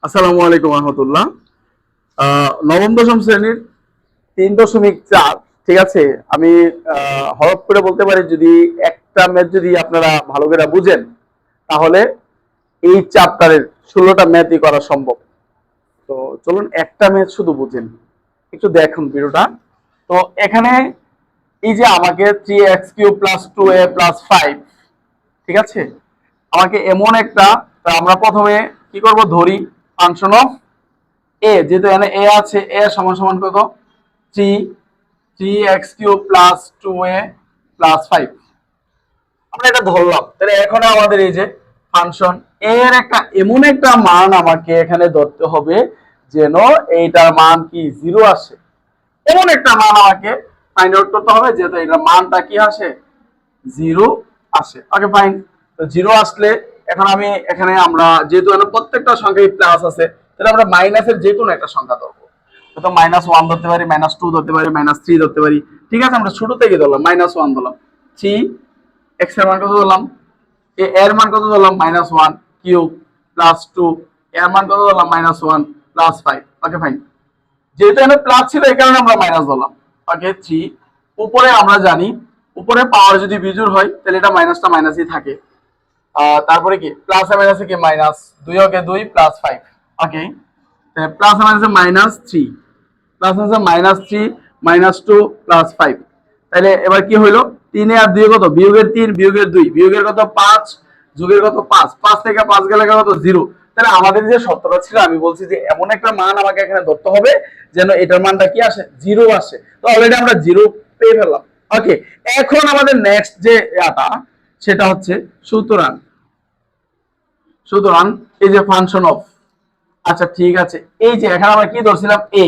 আসসালামু আলাইকুম রহমতুল্লাহ। নবম দশম শ্রেণীর 3.4, ঠিক আছে। আমি হরফ করে বলতে পারি, যদি একটা ম্যাথ যদি আপনারা ভালো করে বুঝেন, তাহলে এই চ্যাপ্টারের 16টা ম্যাথই করা সম্ভব। তো চলুন একটা ম্যাথ শুধু বুঝেন, একটু দেখুন ভিডিওটা। তো এখানে এই যে আমাকে 3x³ + 2a + 5, ঠিক আছে, আমাকে এমন একটা, আমরা প্রথমে কি করব, ধরি ফাংশন অফ এ, যেহেতু এখানে এ আছে, এ সমান সমান কত, 3x³ + 2a + 5, আমরা এটা ধরলাম। তাহলে এখন আমাদের এই যে ফাংশন এর একটা এমন একটা মান আমাকে এখানে ধরতে হবে যেন এইটার মান কি 0 আসে, এমন একটা মান আমাকে ফাইন্ড আউট করতে হবে যেহেতু এটার মানটা কি আসে, 0 আসে। Okay fine. তো 0 আসলে এখন আমি এখানে, আমরা যেহেতু এখানে প্রত্যেকটা সংখ্যায় প্লাস আছে, তাহলে আমরা মাইনাসের যে কোনো একটা সংখ্যা ধরবো। তো -1 ধরতে পারি, -2 ধরতে পারি, -3 ধরতে পারি, ঠিক আছে। আমরা শুরু থেকে ধরলাম -1 ধরলাম, 3 এক্স এর মান কত ধরলাম, এ এর মান কত ধরলাম, -1³ + 2, এর মান কত ধরলাম, -1 + 5। Okay fine. যেহেতু এখানে প্লাস ছিল, এই কারণে আমরা মাইনাস ধরলাম। ওকে 3, উপরে আমরা জানি উপরে পাওয়ার যদি বিজোড় হয় তাহলে এটা মাইনাসটা মাইনাসই থাকে। তারপরে কি প্লাস এ মাইনাসে কি মাইনাস, 2 ওকে 2 + 5। ওকে, প্লাস এ মাইনাসে -3, প্লাস আছে -3 -2 + 5। তাহলে এবার কি হইলো, 3 আর 2 কত, বিয়োগের 3 বিয়োগের 2 বিয়োগের কত 5 যোগের কত 5, 5 থেকে 5 গেলে কত 0। তাহলে আমাদের যে সূত্রটা ছিল, আমি বলছি যে এমন একটা মান আমাকে এখানে ধরতে হবে যেন এটার মানটা কি আসে, 0 আসে। তো অলরেডি আমরা 0 পেয়ে ফেললাম। ওকে, এখন আমাদের নেক্সট যে এটা, সেটা হচ্ছে সুতরাং, সুতরাং এই যে ফাংশন অফ, আচ্ছা ঠিক আছে, এই যে এখানে আমরা কি ধরছিলাম, এ,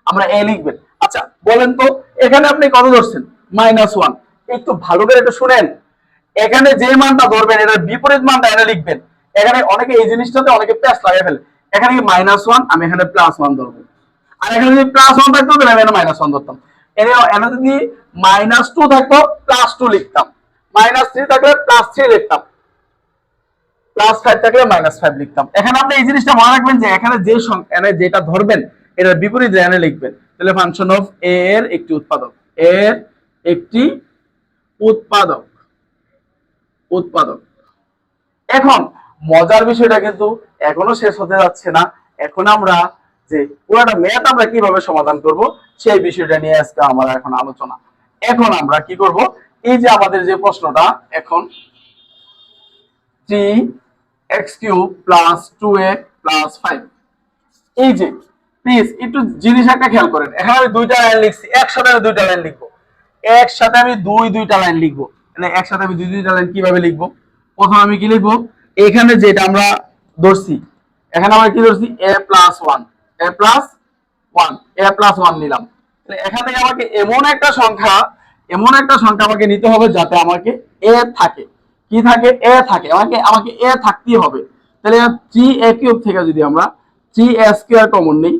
আমরা এ লিখবেন। আচ্ছা বলেন তো, এখানে আপনি কত ধরছেন, -1। একটু ভালো করে একটু শুনেন, এখানে যে মানটা ধরবেন এটার বিপরীত মানটা এখানে লিখবেন। এখানে অনেকে এই জিনিসটাতে অনেকে প্লাস লাগিয়ে ফেলে, এখানে কি -1, আমি এখানে +1 ধরবো। আর এখানে যদি +1 থাকতো তাহলে আমি এখানে -1 ধরতাম। এখানে যদি -2 থাকতো, +2 লিখতাম। -3 থাকলে +3 লিখতাম। +5 থাকলে -5 লিখতাম। এখানে আপনি এই জিনিসটা মনে রাখবেন যে এখানে যে সংখ্যা যেটা ধরবেন এটার বিপরীত এখানে লিখবেন। তাহলে ফাংশন অফ এ এর একটি উৎপাদক, এর একটি উৎপাদক, উৎপাদক। এখন মজার বিষয়টা কিন্তু এখনো শেষ হতে যাচ্ছে না। এখন আমরা যে পুরোটা ম্যাথ আমরা কিভাবে সমাধান করব, সেই বিষয়টা নিয়ে আজকে আমার এখন আলোচনা। এখন আমরা কি করব, এই যে আমাদের যে প্রশ্নটা, এখন 3x³ + 2a + 5, এই যে প্লিজ একটু জিনিস একটা খেয়াল করেন, এখানে আমি দুইটা লাইন লিখছি, একসাথে আমি দুইটা লাইন লিখবো, একসাথে আমি দুইটা লাইন লিখবো। মানে একসাথে আমি দুইটা লাইন কিভাবে লিখবো, প্রথমে আমি কি লিখবো, এখানে যেটা আমরা ধরছি, এখানে আমরা কি ধরছি, a+1, a+1, a+1 নিলাম। এখান থেকে আমাকে এমন একটা সংখ্যা, এমন একটা সংখ্যা আমাকে নিতে হবে যাতে আমাকে এ থাকে, কি থাকে, এ থাকে, আমাকে আমাকে এ থাকতেই হবে। তাহলে 3a³ থেকে যদি আমরা 3a² কমন নিই,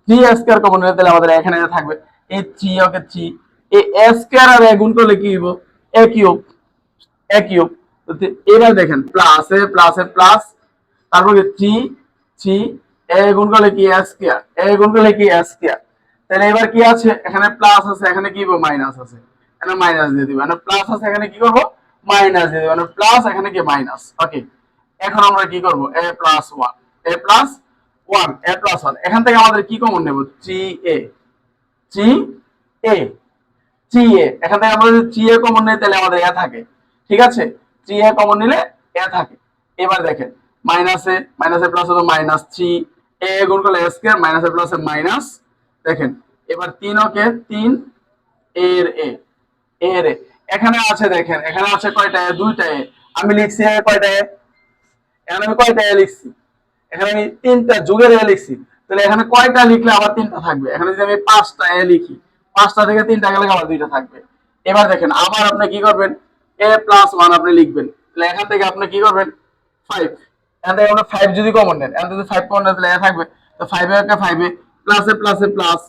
3a² কমন নিলে তাহলে আমাদের এখানে থাকবে এই 3, ওকে 3, এই a² আর a গুণ করলে কি হইব, a³, a³। এবার দেখেন প্লাসে প্লাসে প্লাস, তারপর 3 3, a গুণ করলে কি a², a গুণ করলে কি a²। তাহলে এবার কি আছে, এখানে প্লাস আছে, এখানে কি হবে, মাইনাস আছে, এখানে মাইনাস দিয়ে দিবেন। মানে প্লাস আছে, এখানে কি করব, মাইনাস দিয়ে দিবেন। মানে প্লাস, এখানে কি মাইনাস। ওকে, এখন আমরা কি করব, a+1, a+1, a+1, এখান থেকে আমাদের কি কমন নেব, 3a, 3a, 3a, এখান থেকে আমরা যদি 3a কমন নেই তাহলে আমাদের a থাকে, ঠিক আছে। 3a কমন নিলে a থাকে। এবার দেখেন মাইনাসে মাইনাসে প্লাস হলো -3, a গুণ করলে a², মাইনাসে প্লাসে মাইনাস। দেখেন এবার 3, ওকে 3, এর a, এর a, এখানে আছে, দেখেন এখানে আছে কয়টা, দুইটা a। আমি লিখছি কয়টা a, এখানে আমি কয়টা a লিখছি, এখানে আমি 3টা যুগের a লিখছি। তাহলে এখানে কয়টা লিখলে আবার 3টা থাকবে, এখানে যদি আমি 5টা a লিখি, 5টা থেকে 3টা গেলে আবার 2টা থাকবে। এবার দেখেন আবার আপনি কি করবেন, a+1 আপনি লিখবেন। তাহলে এখান থেকে আপনি কি করবেন, 5, এখান থেকে আমরা 5 যদি কমন নেন, এখান থেকে 5 কমন নেন তাহলে a থাকবে। তো 5 এ একটা 5 এ প্লাসে প্লাসে প্লাস,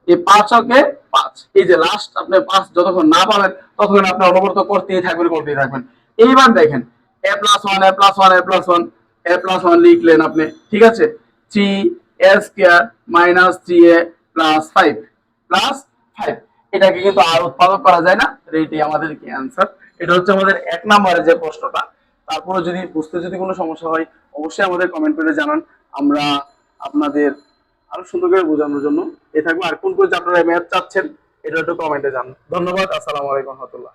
এই 5 ওকে 5, এই যে লাস্ট আপনি 5 যতক্ষণ না পাবেন ততক্ষণ আপনি অনবরত করতেই থাকবেন, করতেই থাকবেন। এইবার দেখেন a+1, a+1, a+1, a+1 লিখলেন আপনি, ঠিক আছে। 3a square minus 3a plus 5 plus 5। এটাকে কিন্তু আর উৎপাদক করা যায় না, এটাই আমাদের কি অ্যান্সার। এটা হচ্ছে আমাদের 1 নম্বরের যে প্রশ্নটা। তারপরে যদি বুঝতে যদি কোনো সমস্যা হয় অবশ্যই আমাদের কমেন্ট করে জানান, আমরা আপনাদের আরো সুন্দর করে বোঝানোর জন্য এ থাকবো। আর কোন কোন আপনারা ম্যাথ চাচ্ছেন এটা একটু কমেন্টে জানান। ধন্যবাদ। আসসালামু আলাইকুম ওয়া রাহমাতুল্লাহ।